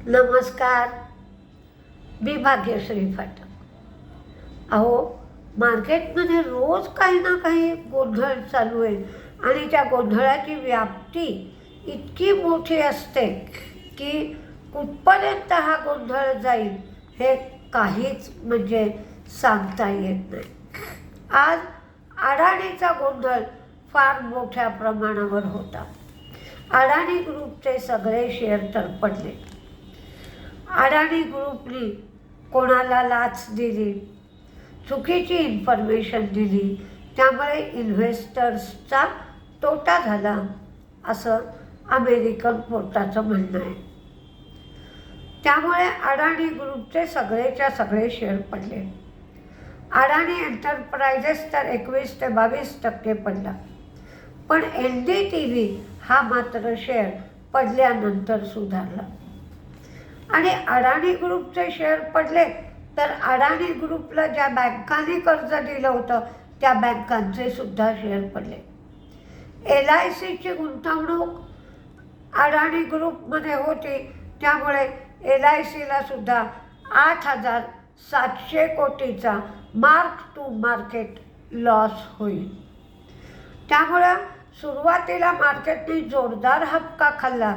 नमस्कार. मी भाग्यश्री फाटक. अहो, मार्केटमध्ये रोज काही ना काही गोंधळ चालू आहे आणि त्या गोंधळाची व्याप्ती इतकी मोठी असते की कुठपर्यंत हा गोंधळ जाईल हे काहीच सांगता येत नाही. आज अडाणीचा गोंधळ फार मोठ्या प्रमाणावर होता. अडाणी ग्रुपचे सगळे शेअर तरपडले. अडाणी ग्रुपने कोणाला लाच दिली, चुकीची इन्फॉर्मेशन दिली, त्यामुळे इन्व्हेस्टर्सचा तोटा झाला असं अमेरिकन कोर्टाचं म्हणणं आहे. त्यामुळे अडाणी ग्रुपचे सगळेच्या सगळे शेअर पडले. अडाणी एंटरप्राइजेस तर 21 ते 22% पडला. पण NDTV हा मात्र शेअर पडल्यानंतर सुधारला. आणि अडाणी ग्रुपचे शेअर पडले तर अडाणी ग्रुपला ज्या बँकांनी कर्ज दिलं होतं त्या बँकांचे सुद्धा शेअर पडले. LICची गुंतवणूक अडाणी ग्रुपमध्ये होती, त्यामुळे LICला सुद्धा 8,700 कोटीचा मार्क टू मार्केट लॉस होईल. त्यामुळं सुरुवातीला मार्केटने जोरदार हबका खाल्ला,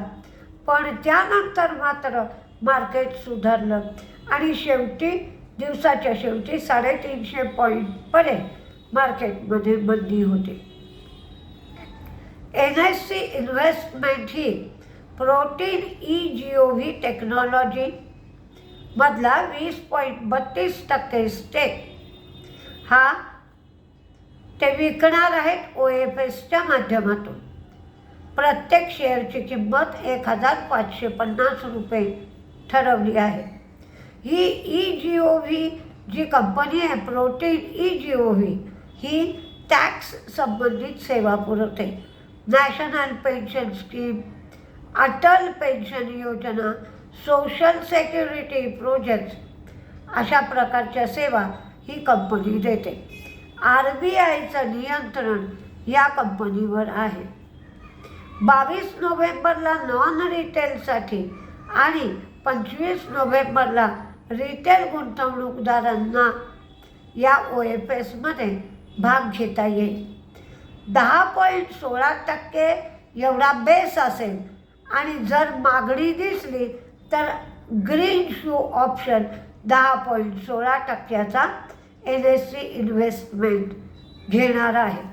पण त्यानंतर मात्र मार्केट सुधारलं आणि दिवसाच्या शेवटी 350 पॉईंटपर्यंत मार्केटमध्ये मंदी होती. NSE इन्व्हेस्टमेंट ही प्रोटीन eGOV टेक्नॉलॉजी मधला 20.32% स्टेक हा ते विकणार आहेत OFSच्या माध्यमातून. प्रत्येक शेअरची किंमत 1,550 रुपये ठरवली आहे. ही eGOV जी कंपनी आहे, प्रोटीन eGOV, ही टॅक्स संबंधित सेवा पुरवते. National pension scheme, Atal pension योजना, सोशल सेक्युरिटी प्रोजेक्ट्स अशा प्रकारच्या सेवा ही कंपनी देते. RBIचं नियंत्रण या कंपनीवर आहे. 22 नोव्हेंबरला नॉन रिटेलसाठी आणि 25 नोव्हेंबरला रिटेल गुंतवणूकदारांना या OFSमध्ये भाग घेता येईल. 10.16% एवढा बेस असेल आणि जर मागणी दिसली तर ग्रीन शू ऑप्शन 10.16%चा NSE इन्व्हेस्टमेंट घेणार आहे.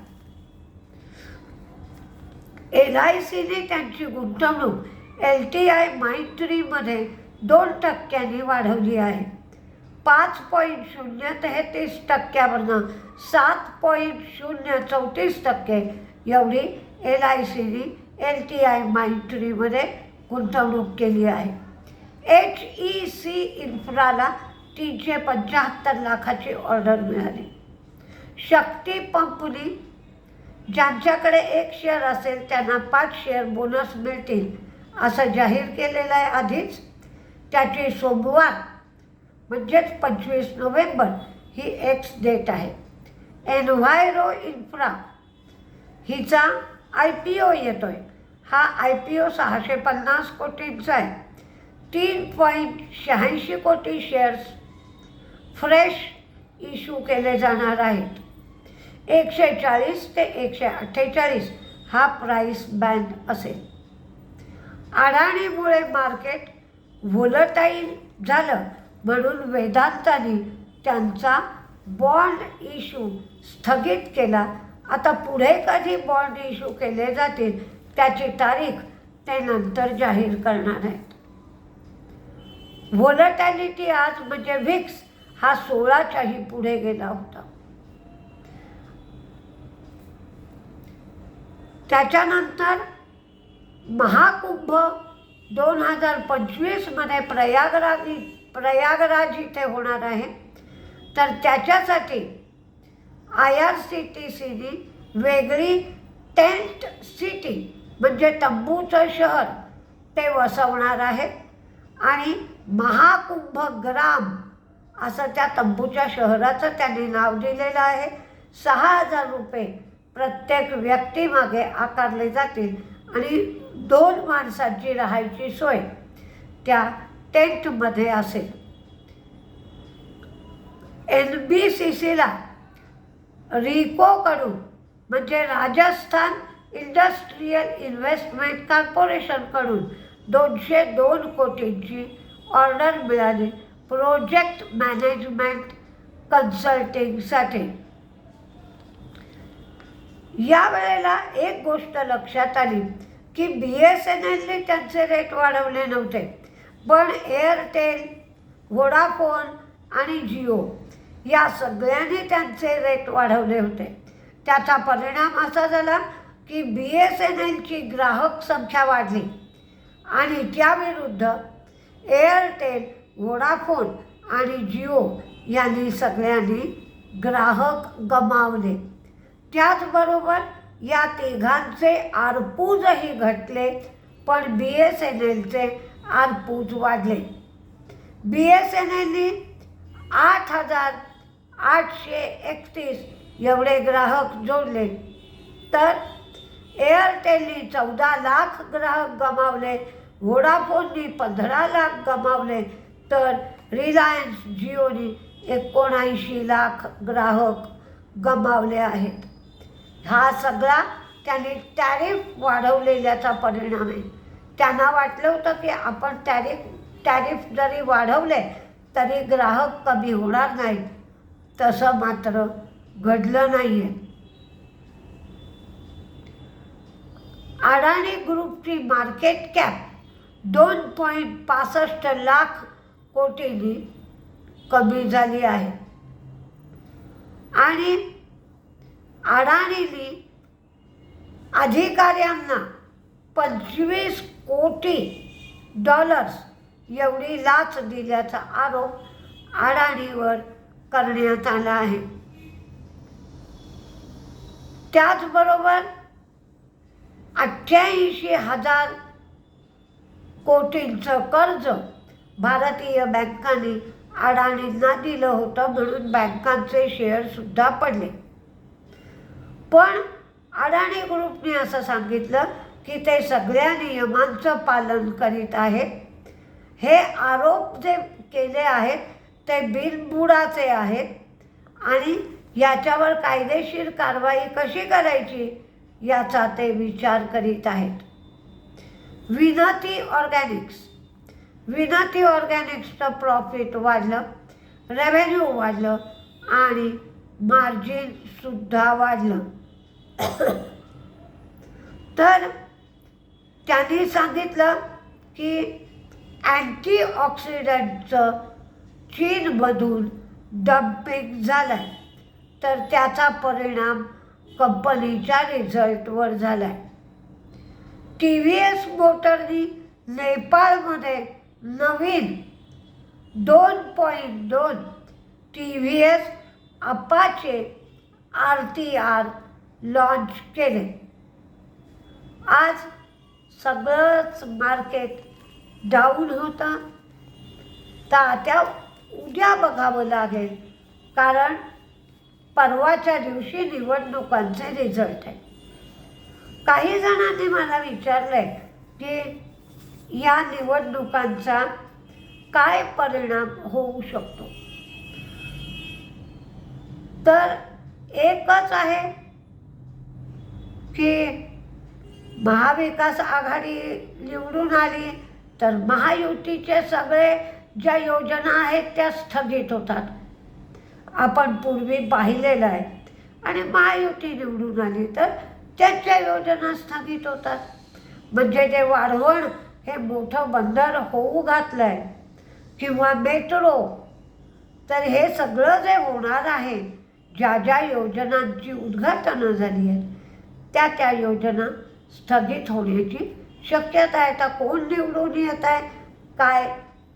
LICने त्यांची गुंतवणूक LTI माइंडट्रीमध्ये 2% वाढवली आहे. 5.033%वरून 7.034% एवढी LICने LTI माइंडट्रीमध्ये गुंतवणूक केली आहे. HEC इन्फ्राला 375 लाखाची ऑर्डर मिळाली. शक्ती पंपनी ज्यांच्याकडे 1 शेअर असेल त्यांना 5 शेअर बोनस मिळतील असं जाहीर केलेलं आहे आधीच. त्याची सोमवार 25 नोव्हेंबर ही एक्स डेट आहे. एन्व्हायरो इन्फ्रा हिचा IPO येतोय. हा IPO 650 कोटींचा आहे. 3.86 कोटी शेअर्स फ्रेश इश्यू केले जाणार आहेत. 140 ते 148 हा प्राईस बँड असेल. अडाणीमुळे मार्केट व्होलटाईल झालं म्हणून वेदांतानी त्यांचा बॉन्ड इश्यू स्थगित केला. आता पुढे कधी बॉन्ड इश्यू केले जातील त्याची तारीख ते नंतर जाहीर करणार आहेत. व्होलटॅलिटी आज VIX हा 16च्याही पुढे गेला होता. त्याच्यानंतर महाकुंभ 2025मध्ये प्रयागराज इथे होणार आहे. तर त्याच्यासाठी IRCTCने वेगळी टेंट सिटी तंबूचं शहर ते वसवणार आहे आणि महाकुंभ ग्राम असं त्या तंबूच्या शहराचं त्यांनी नाव दिलेलं आहे. 6,000 रुपये प्रत्येक व्यक्तीमागे आकारले जातील आणि 2 माणसांची राहायची सोय त्या टेंटमध्ये असेल. NBCCला रिकोकडून म्हणजे राजस्थान इंडस्ट्रियल इन्व्हेस्टमेंट कॉर्पोरेशनकडून 202 कोटींची ऑर्डर मिळाली प्रोजेक्ट मॅनेजमेंट कन्सल्टिंगसाठी. यावेळेला एक गोष्ट लक्षात आली की BSNLने त्यांचे रेट वाढवले नव्हते, पण एअरटेल, व्होडाफोन आणि जिओ या सगळ्यांनी त्यांचे रेट वाढवले होते. त्याचा परिणाम असा झाला की BSNLची ग्राहक संख्या वाढली आणि त्याविरुद्ध एअरटेल, व्होडाफोन आणि जिओ यांनी सगळ्यांनी ग्राहक गमावले. त्याचबरोबर या तिघांचे आरपूजही घटले, पण BSNLचे आरपूज वाढले. BSNLने 8,831 एवढे ग्राहक जोडले, तर एअरटेलने 14 लाख ग्राहक गमावले, व्होडाफोनने 15 लाख गमावले, तर रिलायन्स जिओने 79 लाख ग्राहक गमावले आहेत. हा सगळा त्यांनी टॅरिफ वाढवलेल्याचा परिणाम आहे. त्यांना वाटलं होतं की आपण टॅरिफ जरी वाढवले तरी ग्राहक कमी होणार नाहीत, तसं मात्र घडलं नाही आहे. अडाणी ग्रुपची मार्केट कॅप 2.65 लाख कोटींनी कमी झाली आहे आणि अडाणींनी अधिकाऱ्यांना $25 कोटी एवढी लाच दिल्याचा आरोप अडाणीवर करण्यात आला आहे. त्याचबरोबर 88,000 कोटींचं कर्ज भारतीय बँकांनी अडाणींना दिलं होतं, म्हणून बँकांचे शेअरसुद्धा पडले. पण अडाणी ग्रुपने असं सांगितलं की ते सगळ्या नियमांचं पालन करीत आहेत. हे आरोप जे केले आहेत ते बिनबुडाचे आहेत आणि याच्यावर कायदेशीर कारवाई कशी करायची याचा ते विचार करीत आहेत. विनती ऑर्गॅनिक्सचं प्रॉफिट वाढलं, रेव्हेन्यू वाढलं आणि मार्जिनसुद्धा वाढलं. तर त्यांनी सांगितलं की अँटीऑक्सिडंटचं चीनमधून डम्पिंग झालं आहे, तर त्याचा परिणाम कंपनीच्या रिझल्टवर झाला आहे. TVS मोटरनी नेपाळमध्ये नवीन 2.2 TVS अपाचे RTR लॉन्च केले. आज सगळंच मार्केट डाऊन होतं, तर आता उद्या बघावं लागेल, कारण परवाच्या दिवशी निवडणुकांचे रिझल्ट आहे. काही जणांनी मला विचारलं आहे की या निवडणुकांचा काय परिणाम होऊ शकतो. तर एकच आहे की महाविकास आघाडी निवडून आली तर महायुतीचे सगळे ज्या योजना आहेत त्या स्थगित होतात. आपण पूर्वी पाहिलेलं आहे. आणि महायुती निवडून आली तर त्यांच्या योजना स्थगित होतात. म्हणजे जे वाढवण हे मोठं बंदर होऊ घातलं आहे किंवा मेट्रो, तर हे सगळं जे होणार आहे, ज्या ज्या योजनांची उद्घाटनं झाली आहेत त्या योजना स्थगित होण्याची शक्यता आहे. आता कोण निवडून येत आहे काय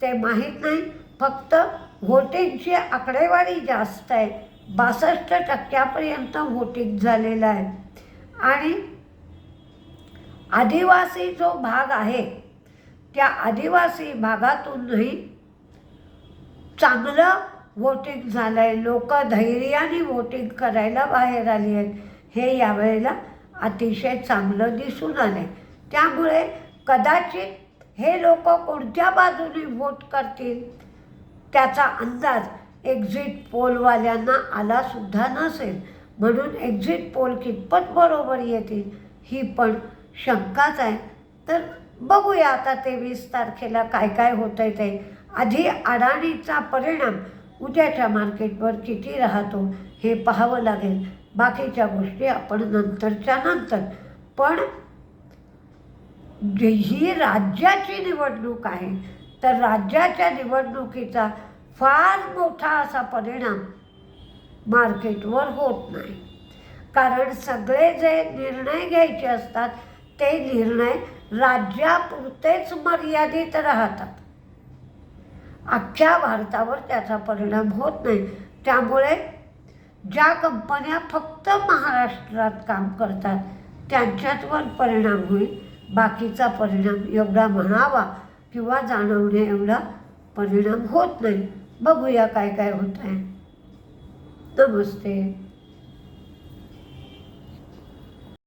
ते माहीत नाही. फक्त व्होटिंगची आकडेवारी जास्त आहे, 62% व्होटिंग झालेलं आहे. आणि आदिवासी जो भाग आहे त्या आदिवासी भागातूनही चांगलं व्होटिंग झालं आहे. लोक धैर्याने व्होटिंग करायला बाहेर आली आहेत. हे यावेळेला अतिशय चांगलं दिसून आलं आहे. त्यामुळे कदाचित हे लोक कोणत्या बाजूने व्होट करतील त्याचा अंदाज एक्झिट पोलवाल्यांना आलासुद्धा नसेल. म्हणून एक्झिट पोल कितपत बरोबर येतील ही पण शंकाच आहे. तर बघूया आता 23 तारखेला काय काय होतं आहे ते. आधी अडाणीचा परिणाम उद्याच्या मार्केटवर किती राहतो हे पाहावं लागेल. बाकीच्या गोष्टी आपण नंतरच्या नंतर. पण ही राज्याची निवडणूक आहे, तर राज्याच्या निवडणुकीचा फार मोठा असा परिणाम मार्केटवर होत नाही. कारण सगळे जे निर्णय घ्यायचे असतात ते निर्णय राज्यापुरतेच मर्यादित राहतात. अख्ख्या भारतावर त्याचा परिणाम होत नाही. त्यामुळे ज्या कंपन्या फक्त महाराष्ट्रात काम करतात त्यांच्यावर परिणाम होईल. बाकीचा परिणाम एवढा म्हणावा किंवा जाणवणे एवढा परिणाम होत नाही. बघूया काय काय होत आहे. नमस्ते.